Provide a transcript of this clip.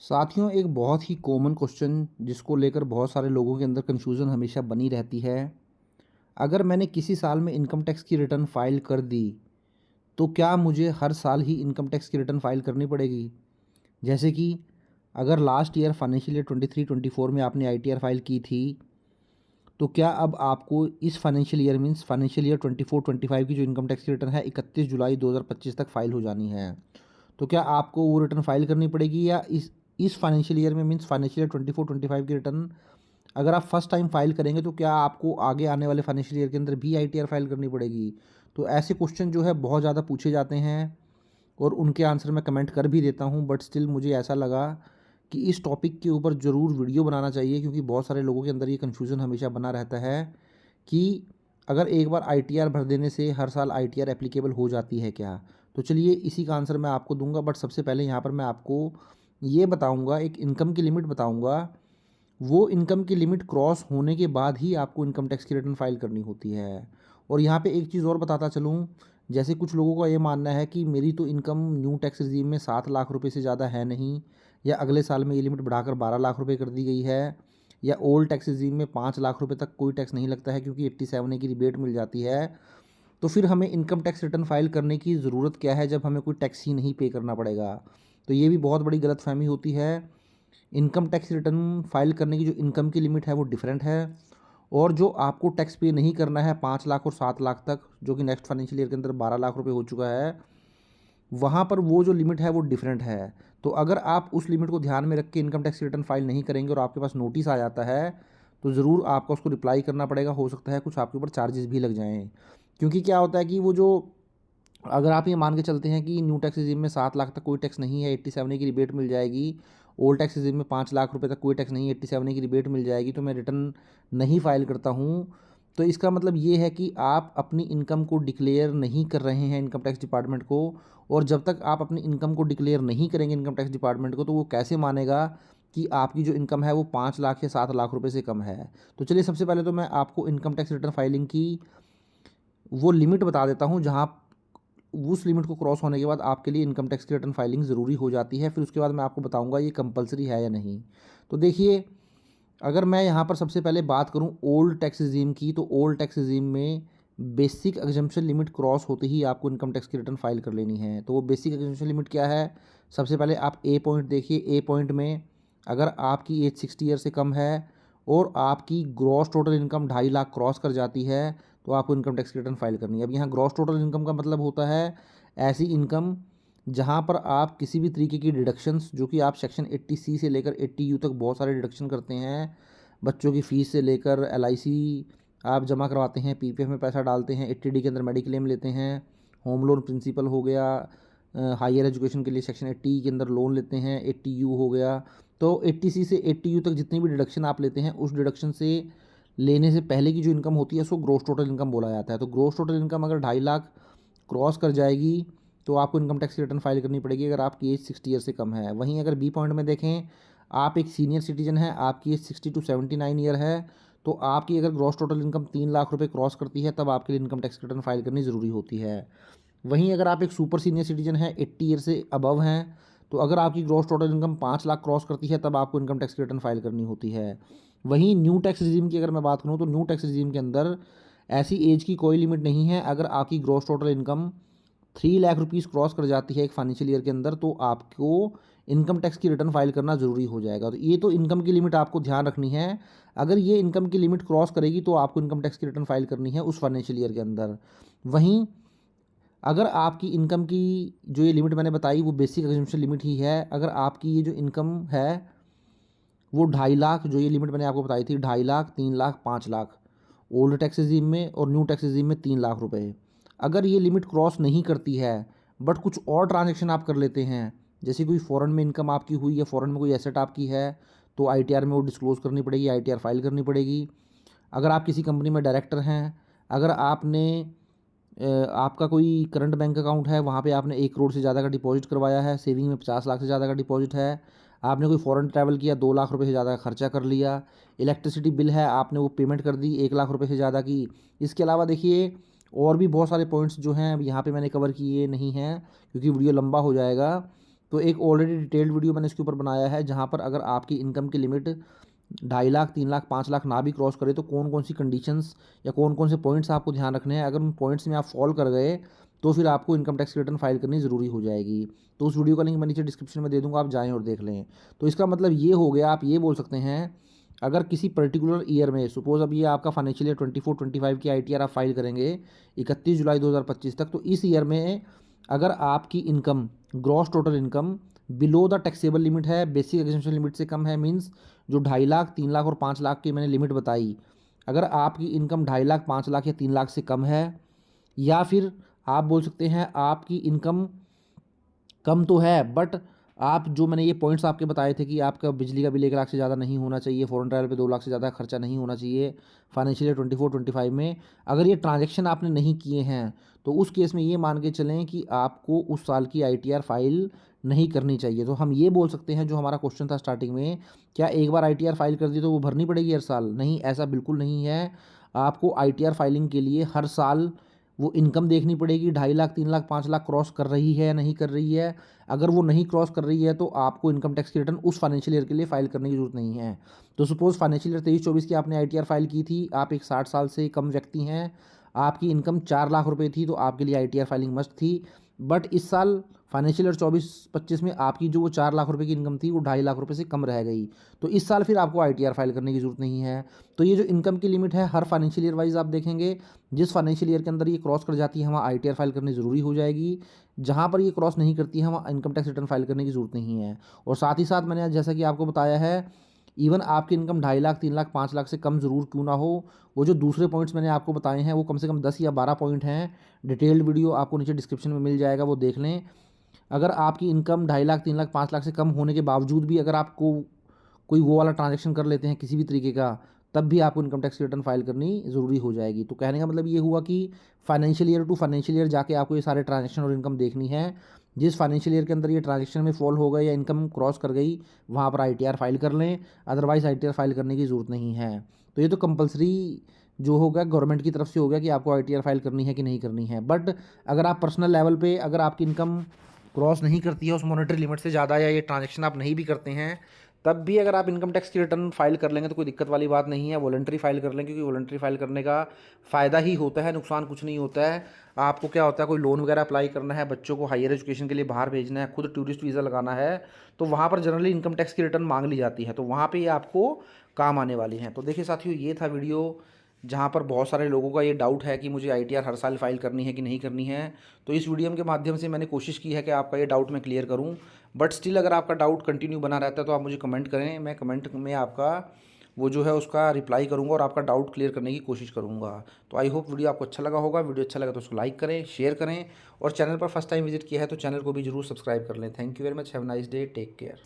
साथियों, एक बहुत ही कॉमन क्वेश्चन जिसको लेकर बहुत सारे लोगों के अंदर कन्फ्यूज़न हमेशा बनी रहती है। अगर मैंने किसी साल में इनकम टैक्स की रिटर्न फ़ाइल कर दी, तो क्या मुझे हर साल ही इनकम टैक्स की रिटर्न फ़ाइल करनी पड़ेगी? जैसे कि अगर लास्ट ईयर फाइनेंशियल ईयर 23-24 में आपने आईटीआर फ़ाइल की थी, तो क्या अब आपको इस financial year means financial year 24-25 की जो इनकम टैक्स की रिटर्न है 31 जुलाई 2025 तक फ़ाइल हो जानी है? तो क्या आपको वो रिटर्न फ़ाइल करनी पड़ेगी या इस फाइनेंशियल ईयर में मीन्स फाइनेंशियल ईयर 24-25 की रिटर्न अगर आप फर्स्ट टाइम फ़ाइल करेंगे तो क्या आपको आगे आने वाले फाइनेंशियल ईयर के अंदर भी आईटीआर फ़ाइल करनी पड़ेगी? तो ऐसे क्वेश्चन जो है बहुत ज़्यादा पूछे जाते हैं और उनके आंसर मैं कमेंट कर भी देता हूँ, बट स्टिल मुझे ऐसा लगा कि इस टॉपिक के ऊपर ज़रूर वीडियो बनाना चाहिए, क्योंकि बहुत सारे लोगों के अंदर ये कन्फ्यूज़न हमेशा बना रहता है कि अगर एक बार आईटीआर भर देने से हर साल आईटीआर एप्लीकेबल हो जाती है क्या? तो चलिए इसी का आंसर मैं आपको दूँगा, बट सबसे पहले यहाँ पर मैं आपको ये बताऊँगा, एक इनकम की लिमिट बताऊँगा। वो इनकम की लिमिट क्रॉस होने के बाद ही आपको इनकम टैक्स की रिटर्न फाइल करनी होती है। और यहाँ पे एक चीज़ और बताता चलूँ, जैसे कुछ लोगों का ये मानना है कि मेरी तो इनकम न्यू टैक्स रेज़ीम में 7 लाख रुपए से ज़्यादा है नहीं, या अगले साल में ये लिमिट बढ़ाकर 12 लाख रुपए कर दी गई है, या ओल्ड टैक्स रेज़ीम में 5 लाख रुपए तक कोई टैक्स नहीं लगता है क्योंकि 87A की रिबेट मिल जाती है। तो फिर हमें इनकम टैक्स रिटर्न फाइल करने की ज़रूरत क्या है जब हमें कोई टैक्स ही नहीं पे करना पड़ेगा? तो ये भी बहुत बड़ी गलतफ़हमी होती है। इनकम टैक्स रिटर्न फाइल करने की जो इनकम की लिमिट है वो डिफरेंट है, और जो आपको टैक्स पे नहीं करना है 5 लाख और 7 लाख तक, जो कि नेक्स्ट फाइनेंशियल ईयर के अंदर 12 लाख रुपए हो चुका है, वहाँ पर वो जो लिमिट है वो डिफरेंट है। तो अगर आप उस लिमिट को ध्यान में रख के इनकम टैक्स रिटर्न फाइल नहीं करेंगे और आपके पास नोटिस आ जाता है, तो ज़रूर आपको उसको रिप्लाई करना पड़ेगा। हो सकता है कुछ आपके ऊपर चार्जेस भी लग जाएँ। क्योंकि क्या होता है कि वो जो, अगर आप ये मान के चलते हैं कि न्यू टैक्स रेज़ीम में 7 लाख तक कोई टैक्स नहीं है, 87A की रिबेट मिल जाएगी, ओल्ड टैक्स रेज़ीम में 5 लाख रुपए तक कोई टैक्स नहीं है, 87A की रिबेट मिल जाएगी, तो मैं रिटर्न नहीं फ़ाइल करता हूँ। तो इसका मतलब ये है कि आप अपनी इनकम को डिक्लेयर नहीं कर रहे हैं इनकम टैक्स डिपार्टमेंट को, और जब तक आप अपनी इनकम को डिक्लेयर नहीं करेंगे इनकम टैक्स डिपार्टमेंट को, तो वो कैसे मानेगा कि आपकी जो इनकम है वो 5 लाख या 7 लाख रुपए से कम है। तो चलिए सबसे पहले तो मैं आपको इनकम टैक्स रिटर्न फाइलिंग की वो लिमिट बता देता हूँ, जहाँ उस लिमिट को क्रॉस होने के बाद आपके लिए इनकम टैक्स की रिटर्न फाइलिंग ज़रूरी हो जाती है। फिर उसके बाद मैं आपको बताऊंगा ये कंपलसरी है या नहीं। तो देखिए, अगर मैं यहाँ पर सबसे पहले बात करूँ ओल्ड टैक्स रिजीम की, तो ओल्ड टैक्स रिजीम में बेसिक एग्जम्पशन लिमिट क्रॉस होते ही आपको इनकम टैक्स की रिटर्न फाइल कर लेनी है। तो वो बेसिक एग्जम्पशन लिमिट क्या है? सबसे पहले आप ए पॉइंट देखिए। ए पॉइंट में अगर आपकी एज 60 ईयर से कम है और आपकी gross total income 2.5 lakh cross कर जाती है, तो आपको इनकम टैक्स की रिटर्न फाइल करनी है। अब यहाँ ग्रॉस टोटल इनकम का मतलब होता है ऐसी इनकम जहाँ पर आप किसी भी तरीके की डिडक्शंस, जो कि आप सेक्शन 80C से लेकर 80U तक बहुत सारे डिडक्शन करते हैं, बच्चों की फ़ीस से लेकर एलआईसी आप जमा करवाते हैं, पीपीएफ में पैसा डालते हैं, 80D के अंदर मेडिक्लेम लेते हैं, होम लोन प्रिंसिपल हो गया, हायर एजुकेशन के लिए सेक्शन 80 के अंदर लोन लेते हैं, 80U हो गया। तो 80C से 80U तक जितनी भी डिडक्शन आप लेते हैं, उस डिडक्शन से लेने से पहले की जो इनकम होती है उसको ग्रोस टोटल इनकम बोला जाता है। तो ग्रोस टोटल इनकम अगर 2.5 लाख क्रॉस कर जाएगी, तो आपको इनकम टैक्स की रिटर्न फाइल करनी पड़ेगी अगर आपकी एज 60 ईयर से कम है। वहीं अगर बी पॉइंट में देखें, आप एक सीनियर सिटीजन हैं, आपकी एज 60 to 79 ईयर है, तो आपकी अगर ग्रॉस टोटल इनकम 3 लाख रुपए क्रॉस करती है, तब आपके लिए इनकम टैक्स रिटर्न फाइल करनी ज़रूरी होती है। वहीं अगर आप एक सुपर सीनियर सिटीजन हैं, 80 ईयर से अबव हैं, तो अगर आपकी gross total income 5 lakh cross करती है, तब आपको इनकम टैक्स की रिटर्न फाइल करनी होती है। वहीं न्यू टैक्स रिजीम की अगर मैं बात करूँ, तो न्यू टैक्स रिजीम के अंदर ऐसी एज की कोई लिमिट नहीं है। अगर आपकी gross total income 3 lakh rupees cross कर जाती है एक फाइनेंशियल ईयर के अंदर, तो आपको इनकम टैक्स की रिटर्न फाइल करना ज़रूरी हो जाएगा। तो ये तो इनकम की लिमिट आपको ध्यान रखनी है। अगर ये इनकम की लिमिट क्रॉस करेगी, तो आपको इनकम टैक्स की रिटर्न फाइल करनी है उस फाइनेंशियल ईयर के अंदर। वहीं अगर आपकी इनकम की जो ये लिमिट मैंने बताई वो बेसिक एग्जम्पशन लिमिट ही है, अगर आपकी ये जो इनकम है वो 2.5 लाख, जो ये लिमिट मैंने आपको बताई थी, 2.5 lakh, 3 lakh, 5 lakh old tax regime में, और न्यू टैक्स रिजीम में 3 लाख रुपए, अगर ये लिमिट क्रॉस नहीं करती है, बट कुछ और ट्रांजेक्शन आप कर लेते हैं, जैसे कोई फ़ॉरेन में इनकम आपकी हुई या फ़ॉरेन में कोई एसेट आपकी है, तो आईटीआर में वो डिस्क्लोज़ करनी पड़ेगी, आईटीआर फाइल करनी पड़ेगी। अगर आप किसी कंपनी में डायरेक्टर हैं, अगर आपने आपका कोई करंट बैंक अकाउंट है, वहाँ पे आपने 1 करोड़ से ज़्यादा का डिपॉजिट करवाया है, सेविंग में 50 लाख से ज़्यादा का डिपॉजिट है, आपने कोई फ़ॉरेन ट्रैवल किया, 2 लाख रुपए से ज़्यादा का खर्चा कर लिया, इलेक्ट्रिसिटी बिल है, आपने वो पेमेंट कर दी 1 लाख रुपए से ज़्यादा की। इसके अलावा देखिए और भी बहुत सारे पॉइंट्स जो हैं अब यहाँ पे मैंने कवर किए नहीं हैं, क्योंकि वीडियो लंबा हो जाएगा। तो एक ऑलरेडी डिटेल्ड वीडियो मैंने इसके ऊपर बनाया है, जहाँ पर अगर आपकी इनकम की लिमिट 2.5 लाख 3 लाख 5 लाख ना भी क्रॉस करे तो कौन कौन सी कंडीशंस या कौन कौन से पॉइंट्स आपको ध्यान रखने हैं। अगर उन पॉइंट्स में आप फॉल कर गए तो फिर आपको इनकम टैक्स की रिटर्न फाइल करनी ज़रूरी हो जाएगी। तो उस वीडियो का लिंक मैं नीचे डिस्क्रिप्शन में दे दूँगा, आप जाएँ और देख लें। तो इसका मतलब ये हो गया, आप ये बोल सकते हैं, अगर किसी पर्टिकुलर ईयर में, सपोज़ अब ये आपका फाइनेंशियल ईयर 24-25 की आईटीआर आप फाइल करेंगे 31 जुलाई 2025 तक, तो इस ईयर में अगर आपकी income, gross total income below the taxable limit है, बेसिक एग्जेम्पशन लिमिट से कम है, मीन्स जो 2.5 लाख 3 लाख और 5 लाख की मैंने लिमिट बताई, अगर आपकी इनकम 2.5 लाख 5 लाख या 3 लाख से कम है, या फिर आप बोल सकते हैं आपकी इनकम कम तो है बट आप, जो मैंने ये पॉइंट्स आपके बताए थे कि आपका बिजली का बिल 1 लाख से ज़्यादा नहीं होना चाहिए, फ़ॉरेन ट्रैवल पे 2 लाख से ज़्यादा खर्चा नहीं होना चाहिए फाइनेंशियल ईयर 24-25 में, अगर ये ट्रांजैक्शन आपने नहीं किए हैं तो उस केस में ये मान के चलें कि आपको उस साल की आईटीआर फाइल नहीं करनी चाहिए। तो हम ये बोल सकते हैं, जो हमारा क्वेश्चन था स्टार्टिंग में, क्या एक बार आईटीआर फाइल कर दी तो वो भरनी पड़ेगी हर साल? नहीं, ऐसा बिल्कुल नहीं है। आपको आईटीआर फाइलिंग के लिए हर साल वो इनकम देखनी पड़ेगी, 2.5 लाख 3 लाख 5 लाख क्रॉस कर रही है या नहीं कर रही है। अगर वो नहीं क्रॉस कर रही है तो आपको इनकम टैक्स की रिटर्न उस फाइनेंशियल ईयर के लिए फाइल करने की जरूरत नहीं है। तो सपोज़ फाइनेंशियल ईयर 23-24 की आपने आईटीआर फाइल की थी, आप एक 60 साल से कम व्यक्ति हैं, आपकी इनकम 4 लाख रुपए थी, तो आपके लिए आईटीआर फाइलिंग मस्ट थी। बट इस साल फाइनेंशियल ईयर 24-25 में आपकी जो वो 4 लाख रुपए की इनकम थी वो 2.5 लाख रुपए से कम रह गई, तो इस साल फिर आपको आईटीआर फाइल करने की ज़रूरत नहीं है। तो ये जो इनकम की लिमिट है, हर फाइनेंशियल ईयर वाइज आप देखेंगे, जिस फाइनेंशियल ईयर के अंदर ये क्रॉस कर जाती है वहाँ आईटीआर फाइल करनी ज़रूरी हो जाएगी, जहाँ पर ये क्रॉस नहीं करती है वहाँ इनकम टैक्स रिटर्न फाइल करने की ज़रूरत नहीं है। और साथ ही साथ मैंने जैसा कि आपको बताया है, इवन आपकी इनकम 2.5 लाख 3 लाख 5 लाख से कम ज़रूर क्यों ना हो, वो जो दूसरे पॉइंट्स मैंने आपको बताए हैं वो कम से कम 10 या 12 पॉइंट हैं। डिटेल्ड वीडियो आपको नीचे डिस्क्रिप्शन में मिल जाएगा, वो देख लें। अगर आपकी इनकम 2.5 लाख 3 लाख 5 लाख से कम होने के बावजूद भी अगर आपको कोई वो वाला ट्रांजैक्शन कर लेते हैं किसी भी तरीके का, तब भी आपको इनकम टैक्स रिटर्न फाइल करनी ज़रूरी हो जाएगी। तो कहने का मतलब ये हुआ कि financial year to financial year जाके आपको ये सारे ट्रांजैक्शन और इनकम देखनी है। जिस फाइनेंशियल ईयर के अंदर ये ट्रांजैक्शन में फॉल हो गए या इनकम क्रॉस कर गई, वहाँ पर आईटीआर फाइल कर लें, अदरवाइज़ आईटीआर फाइल करने की ज़रूरत नहीं है। तो ये तो कंपलसरी जो होगा गवर्नमेंट की तरफ से हो गया कि आपको आईटीआर फाइल करनी है कि नहीं करनी है। बट अगर आप पर्सनल लेवल पे, अगर आपकी इनकम क्रॉस नहीं करती है उस मॉनेटरी लिमिट से ज़्यादा, या ये ट्रांजैक्शन आप नहीं भी करते हैं, तब भी अगर आप इनकम टैक्स की रिटर्न फाइल कर लेंगे तो कोई दिक्कत वाली बात नहीं है। वॉलंटरी फाइल कर लें, क्योंकि वॉलंटरी फाइल करने का फ़ायदा ही होता है, नुकसान कुछ नहीं होता है। आपको क्या होता है, कोई लोन वगैरह अप्लाई करना है, बच्चों को हायर एजुकेशन के लिए बाहर भेजना है, खुद टूरिस्ट वीज़ा लगाना है, तो वहाँ पर जनरली इनकम टैक्स की रिटर्न मांग ली जाती है, तो वहाँ पर ये आपको काम आने वाली हैं। तो देखिए साथियों, ये था वीडियो जहाँ पर बहुत सारे लोगों का ये डाउट है कि मुझे आईटीआर हर साल फाइल करनी है कि नहीं करनी है। तो इस वीडियो के माध्यम से मैंने कोशिश की है कि आपका ये डाउट मैं क्लियर करूँ। बट स्टिल अगर आपका डाउट कंटिन्यू बना रहता है तो आप मुझे कमेंट करें, मैं कमेंट में आपका वो जो है उसका रिप्लाई करूँगा और आपका डाउट क्लियर करने की कोशिश करूँगा। तो आई होप वीडियो आपको अच्छा लगा होगा। वीडियो अच्छा लगा तो उसको लाइक करें, शेयर करें, और चैनल पर फर्स्ट टाइम विजिट किया है तो चैनल को भी जरूर सब्सक्राइब कर लें। Thank you very much, have nice day, take care.